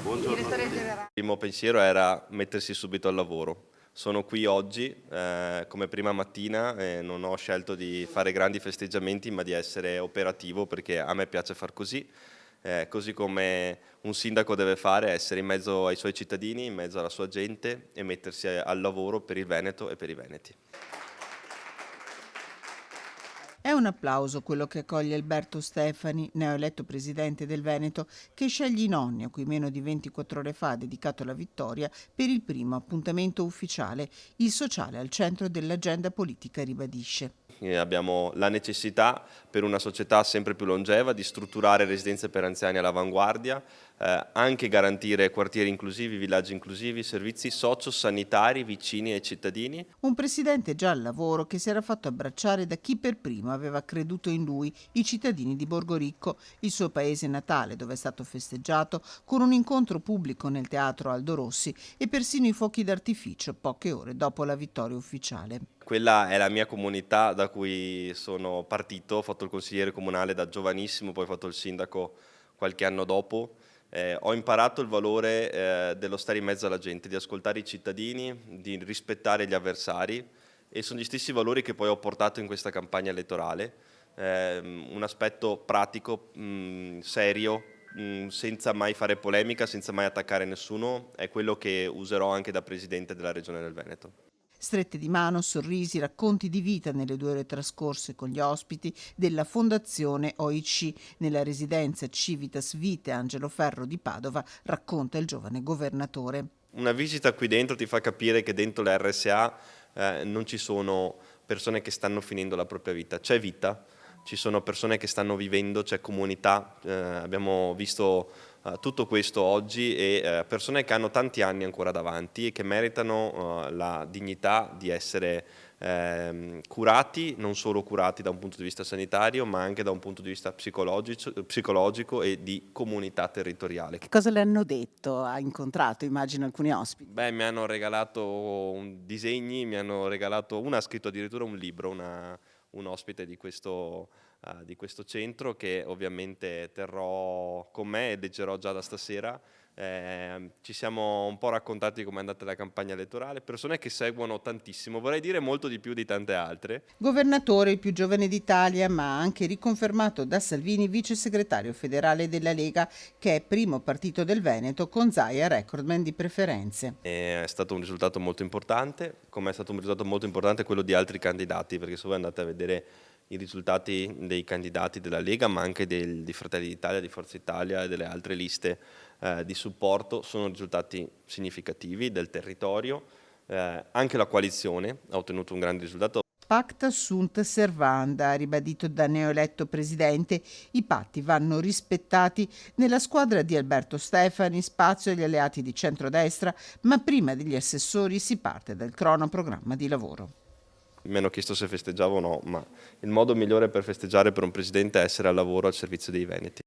Buongiorno a tutti. generale. Il primo pensiero era mettersi subito al lavoro. Sono qui oggi come prima mattina e non ho scelto di fare grandi festeggiamenti ma di essere operativo perché a me piace far così, così come un sindaco deve fare, essere in mezzo ai suoi cittadini, in mezzo alla sua gente e mettersi al lavoro per il Veneto e per i veneti. È un applauso quello che accoglie Alberto Stefani, neoeletto presidente del Veneto, che sceglie i nonni, a cui meno di 24 ore fa ha dedicato la vittoria per il primo appuntamento ufficiale. Il sociale al centro dell'agenda politica, ribadisce. Abbiamo la necessità per una società sempre più longeva di strutturare residenze per anziani all'avanguardia, anche garantire quartieri inclusivi, villaggi inclusivi, servizi socio-sanitari vicini ai cittadini. Un presidente già al lavoro che si era fatto abbracciare da chi per primo aveva creduto in lui, i cittadini di Borgoricco, il suo paese natale, dove è stato festeggiato con un incontro pubblico nel teatro Aldo Rossi e persino i fuochi d'artificio poche ore dopo la vittoria ufficiale. Quella è la mia comunità da cui sono partito, ho fatto il consigliere comunale da giovanissimo, poi ho fatto il sindaco qualche anno dopo. Ho imparato il valore dello stare in mezzo alla gente, di ascoltare i cittadini, di rispettare gli avversari e sono gli stessi valori che poi ho portato in questa campagna elettorale. Un aspetto pratico, serio, senza mai fare polemica, senza mai attaccare nessuno, è quello che userò anche da presidente della Regione del Veneto. Strette di mano, sorrisi, racconti di vita nelle 2 ore trascorse con gli ospiti della Fondazione OIC nella residenza Civitas Vite Angelo Ferro di Padova, racconta il giovane governatore. Una visita qui dentro ti fa capire che dentro le RSA non ci sono persone che stanno finendo la propria vita, c'è vita, ci sono persone che stanno vivendo, c'è comunità, abbiamo visto tutto questo oggi e persone che hanno tanti anni ancora davanti e che meritano la dignità di essere curati, non solo curati da un punto di vista sanitario, ma anche da un punto di vista psicologico e di comunità territoriale. Che cosa le hanno detto? Ha incontrato, immagino, alcuni ospiti. Beh, mi hanno regalato disegni, mi hanno regalato, una ha scritto addirittura un libro, un ospite di questo centro che ovviamente terrò con me e leggerò già da stasera. Ci siamo un po' raccontati come è andata la campagna elettorale, persone che seguono tantissimo, vorrei dire molto di più di tante altre. Governatore, il più giovane d'Italia, ma anche riconfermato da Salvini vice segretario federale della Lega, che è primo partito del Veneto con Zaia recordman di preferenze. È stato un risultato molto importante, come è stato un risultato molto importante quello di altri candidati, perché se voi andate a vedere i risultati dei candidati della Lega, ma anche di Fratelli d'Italia, di Forza Italia e delle altre liste di supporto, sono risultati significativi del territorio. Anche la coalizione ha ottenuto un grande risultato. Pacta sunt servanda, ribadito da neoeletto presidente, i patti vanno rispettati. Nella squadra di Alberto Stefani, spazio agli alleati di centrodestra, ma prima degli assessori si parte dal cronoprogramma di lavoro. Mi hanno chiesto se festeggiavo o no, ma il modo migliore per festeggiare per un presidente è essere al lavoro al servizio dei veneti.